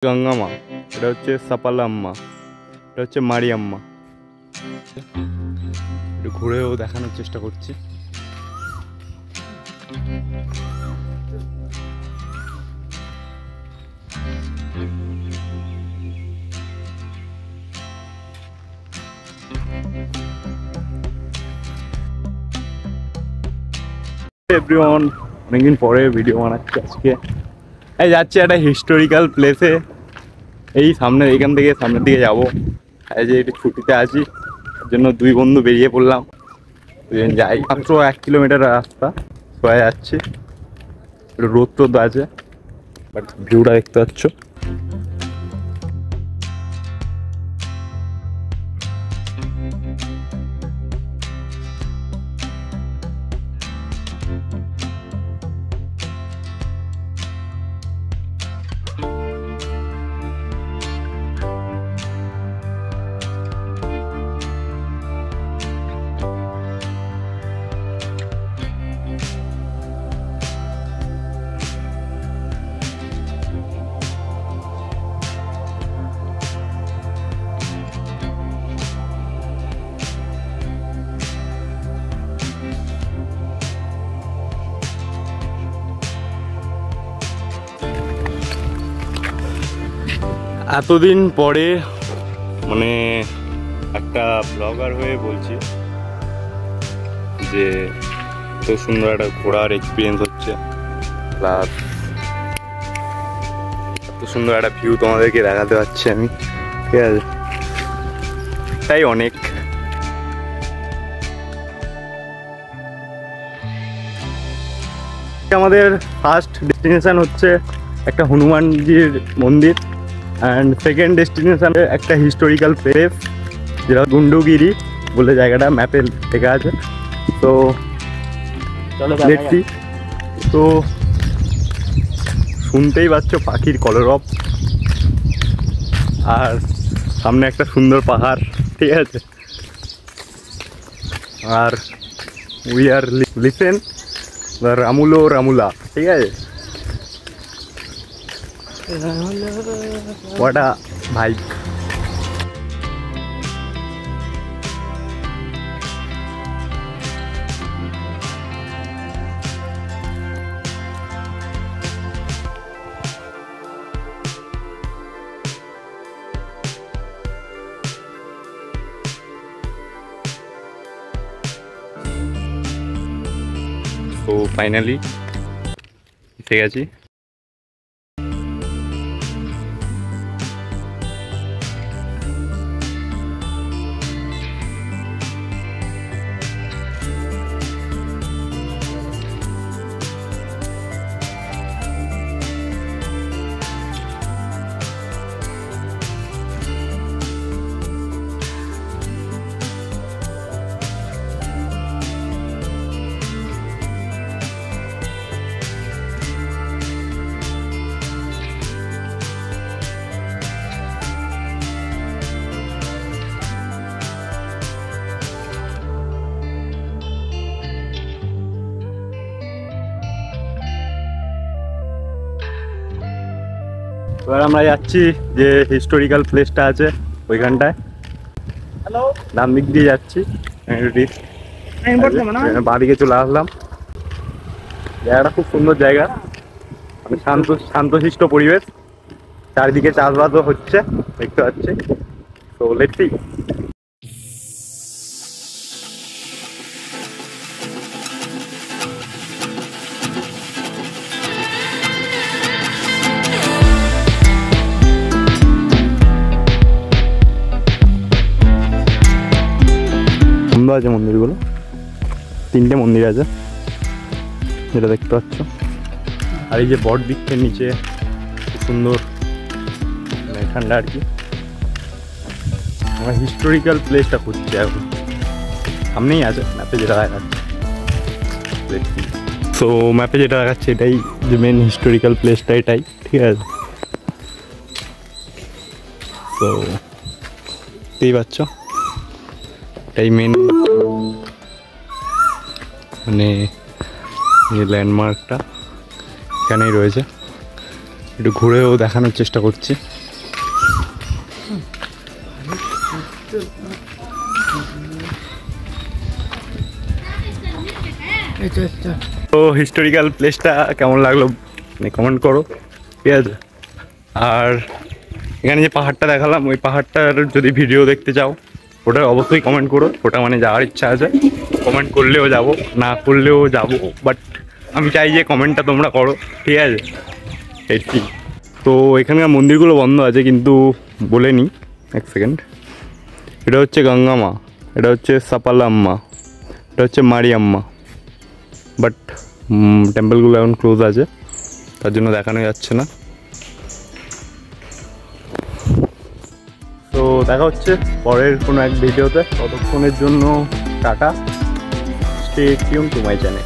গঙ্গা মা, এটা হচ্ছে সাপালাম্মা, এটা হচ্ছে মারিয়াম্মা। একটু ঘুরেও দেখানোর চেষ্টা করছি। এভরিওয়ান, অনেকদিন পরে ভিডিও বানাচ্ছি আজকে। এই যাচ্ছি একটা হিস্টোরিক্যাল প্লেসে, এই সামনে, এখান থেকে সামনের দিকে যাবো। এই যে একটু ছুটিতে আছি, ওর জন্য দুই বন্ধু বেরিয়ে পড়লাম। দুজন যাই, মাত্র 1 কিলোমিটার রাস্তা সোয়া যাচ্ছি। একটু রোদ টোদ আছে, বাট ভিউটা দেখতে পাচ্ছ। এতদিন পরে মানে একটা ব্লগার হয়ে বলছি যে এত সুন্দর একটা ঘোরার এক্সপিরিয়েন্স হচ্ছে, প্লাস এত সুন্দর একটা ভিউ তোমাদেরকে দেখাতে পারছি আমি, ঠিক আছে? তাই অনেক। আমাদের ফার্স্ট ডেস্টিনেশন হচ্ছে একটা হনুমানজির মন্দির, অ্যান্ড সেকেন্ড ডেস্টিনেশন একটা হিস্টোরিক্যাল প্লেস যেটা গুন্ডুগিরি বলে জায়গাটা ম্যাপে লেখা আছে। তো দেখছি, তো শুনতেই পাচ্ছ পাখির কলরব, আর সামনে একটা সুন্দর পাহাড়, ঠিক আছে? আর উই আর লিসেন রামুলো রামুলা, ঠিক আছে? What a vibe. So finally এসে গেছি। এবার আমরা যাচ্ছি যে হিস্টোরিক্যাল প্লেসটা আছে ওইখানটায়, ডান দিক দিয়ে যাচ্ছি। বাঁদিকে চলে আসলাম। জায়গাটা খুব সুন্দর জায়গা, মানে শান্তশিষ্ট পরিবেশ, চারিদিকে চাষবাসও হচ্ছে দেখতে পাচ্ছি। তো লেটস সি। সুন্দর আছে মন্দিরগুলো, 3টে মন্দির আছে যেটা দেখতে পাচ্ছ। আর এই যে বট বৃক্ষের নিচে খুব সুন্দর ঠান্ডা আর কি। আমরা হিস্টোরিক্যাল প্লেসটা খুঁজছি এখন, সামনেই আছে ম্যাপে যেটা দেখাচ্ছে। সো ম্যাপে যেটা দেখাচ্ছে এটাই যে মেন হিস্টোরিক্যাল প্লেসটা, এটাই, ঠিক আছে? তো দেখতেই পাচ্ছ এটাই মেন মানে এই ল্যান্ডমার্কটা এখানেই রয়েছে। একটু ঘুরেও দেখানোর চেষ্টা করছি। তো হিস্টোরিক্যাল প্লেসটা কেমন লাগলো কমেন্ট করো, ঠিক আছে। আর এখানে যে পাহাড়টা দেখালাম, ওই পাহাড়টার যদি ভিডিও দেখতে চাও ওটা অবশ্যই কমেন্ট করো। ওটা মানে যাওয়ার ইচ্ছা আছে, কমেন্ট করলেও যাব, না করলেও যাব, বাট আমি চাই যে কমেন্টটা তোমরা করো, ঠিক আছে। এটি তো এখানকার মন্দিরগুলো বন্ধ আছে, কিন্তু বলে নিই এক সেকেন্ড। এটা হচ্ছে গঙ্গামা, এটা হচ্ছে সাপালাম্মা, এটা হচ্ছে মারিয়াম্মা, বাট টেম্পলগুলো এখন ক্লোজ আছে, তার জন্য দেখানো যাচ্ছে না। তো দেখা হচ্ছে পরের কোনো এক ভিডিওতে, ততক্ষণের জন্য tata, stay tune to my channel.